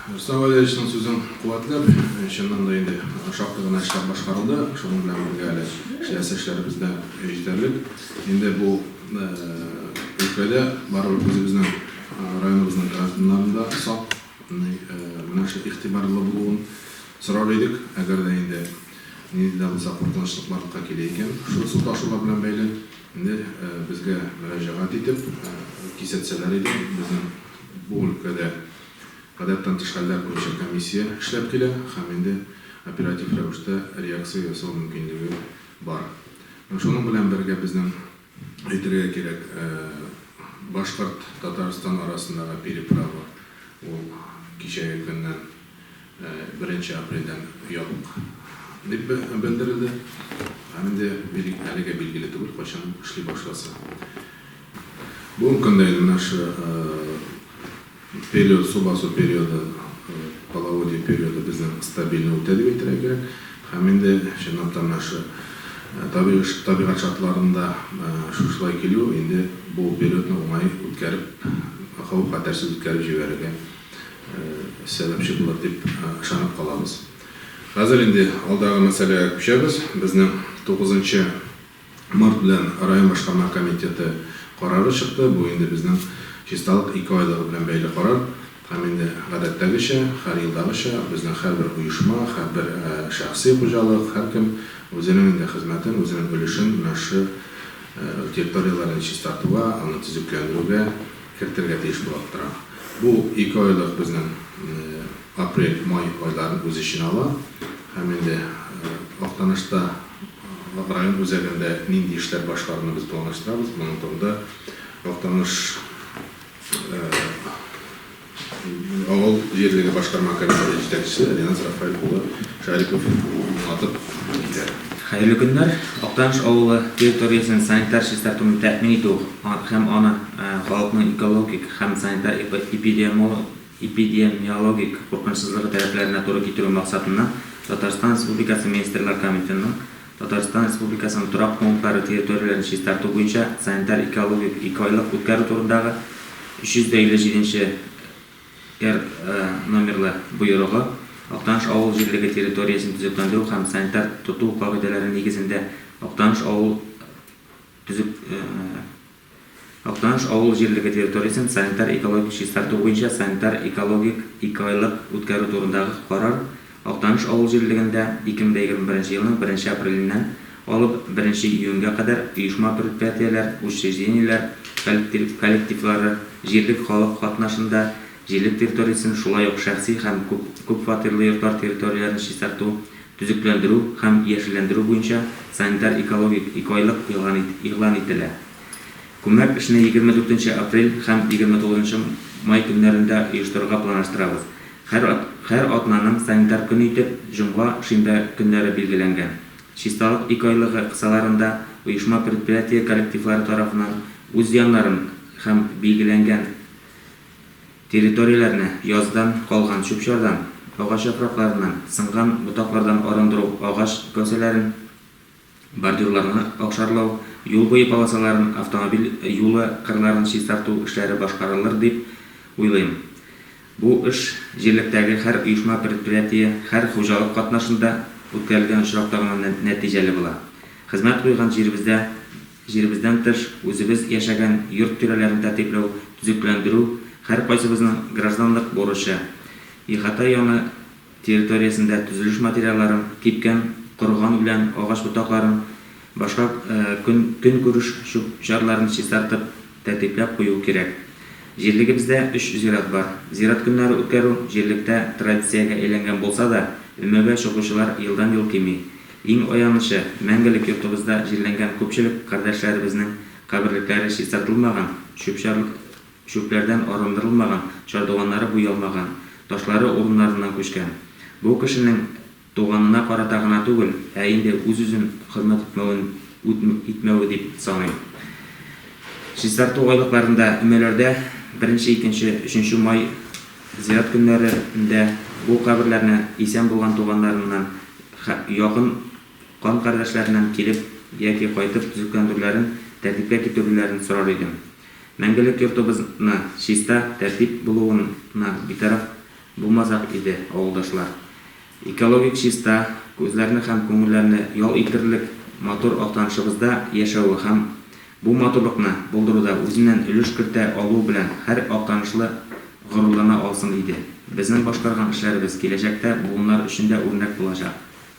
Рустам Валерьевичтің сөзін қуатлап, шыннан да енді шаптығына іштар башқарылды. Шының білән бірге әлі ішлерімізді жетерлік. Енді бұл өлкеде барлық өзіміздің районымыздың граждандарында сақ мұнашы ихтибарлы болуын сұрар едік. Әгер де енді неден болса қорқыныштық барлыққа келе екен. Шұғысыл ташулар білән бәйлі енді бізге müracaat етіп, кесетселер еді. Біздің бұл өлкеде Қадаттан тышқалдар бойынша комиссия ішлеп келе, һәм енді оператив рәвіште реакция жасау мүмкіндігі бар. Шоның білән бірге біздің әйтергә керек Башқұрт Татарстан арасындағы переправа ол кешегі күннен 1 апрельден ябық деп білдірілді. Һәм енді әліге белгілі түгел, қашан ішлей башласа. Бұл күнде наш период, субасу периоды, половодье периоды біздің стабильно өтеді бейтірі керек. Һәм енді шыннан нашы табиғат шартларында шушылай келу, енді бұл периодны оңай өткәріп, қауіп қатарсыз өткәріп жіберуге сәбәпші болар деп шанып қаламыз. Қазір енді алдағы мәселеге көшеміз. Біздің 9 март білән район башқарма комитеті қарары шықты. Бұл енді біздің чисталық 2 айлығы білән бәйлі қарар. Һәм енді ғадаттағыша, һәр елдағыша біздің һәрбір ұйышма, һәрбір шәхси қожалық, һәркім өзінің қызметін, өзінің өлішін нашы территорияларын чистартуға, аны түзүкләндіруге, кіртірге тиіш болып тұра. Бұл 2 айлық біздің апрель-май айларын өз ішін ала. Һәм енді Ақтанышта район өзегінде нинди ішлер башқарыны біз планлаштырамыз. Бұның тобында Ақтаныш ауыл жерлігі башқарма комитеті жетекшісі Леназ Рафаэль ұлы Шарипов атып келді. Xayrlı günler. Ақтаныш ауылы территориясын санитар чистартуын тәмин ету һәм аны халықтың экологик һәм санитар эпидемиологик қорқынышсызлығы талапларына туры китеру мақсатында Татарстан Республикасы Министрлер Комитетінің Татарстан Республикасының тұрақ пункттары территорияларын чистарту бойынша санитар экологик 2 айлық өткәру турындағы 357 номерлі бұйрығы Ақтаныш ауыл жерлігі территориясын түзектендіру һәм санитар тұту қағидалары негізінде Ақтаныш ауыл жерлігі территориясын санитар экологик чистарту бойынша санитар экологик 2 айлық өткәру турындағы қарар Ақтаныш ауыл жерлігінде 2021 жылының 1 апрелінен алып 1 июньге қадар ұйышма предприятиялар, учреждениялар, коллективлары жерлік халық қатнашында жерлік территориясын шулай ук шәхси һәм көп фатирлы йортлар территорияларын чистарту, түзүкләндерү һәм яшелләндерү буенча санитар экологик 2 айлык игълан ителә. Күмәк эшне 24 апрель һәм 29 май көннәрендә оештыруга планлаштырабыз. Һәр атнаның санитар көне итеп җомга, шимбә көннәре билгеләнгән. Чисталык 2 айлыгы кысаларында оешма предприятие коллективлары тарафынан үз яннарын һәм билгеләнгән территорияларны яздан калган чүп-чардан, агач яфракларыннан, сынган ботаклардан арындыру, агач көсәләрен, бордюрларны акшарлау, юл буе полосаларын, автомобиль юлы кырларын чистарту эшләре башкарылыр дип уйлыйм. Бу эш җирлектәге һәр оешма предприятие, һәр хуҗалык катнашында үткәрелгән очрактагы нәтиҗәле була. Хезмәт куйган җиребездән тыш үзебез яшәгән йорт тирәләрен тәртипләү, төзекләндерү һәр кайсыбызның гражданлык бурычы. Ихата яңа территориясендә төзелеш материалларын, кипкән, корган белән агач ботакларын, башка көн күреш чүп-чарларын чистартып, тәртипләп кую кирәк. Җирлегебездә 3 зират бар. Зират көннәре үткәрү җирлектә традициягә әйләнгән булса да, өмәгә чыгучылар елдан-ел кими. Иң аянышы, мәңгелек йортыбызда җирләнгән күпчелек кардәшләребезнең каберлекләре чистартылмаган, чүпләрдән арындырылмаган, чардуганнары буялмаган, ташлары урыннарыннан күчкән. Бу кешенең туганына карата гына түгел, ә инде үз-үзен хөрмәт итмәве дип саныйм. Чистарту айлыкларында өмәләрдә 1, 2, 3 май зират көннәрендә бу каберләрне исән булган туганнарыннан, якын кан кардәшләреннән килеп яки кайтып төзекләндерүләрен, тәртипкә китерүләрен сорар идем. Мәңгелек йортыбызны чиста, тәртип булуына битараф булмасак иде, авылдашлар. Экологик чиста, күзләрне һәм күңелләрне ял итерлек матур актанышыбызда яшәүе һәм бу матурлыкны булдыруда үзеннән өлеш кертә алу белән һәр актанышлы горурлана алсын иде. Безнең башкарган эшләребез киләчәктә буыннар өчен дә үрнәк булачак.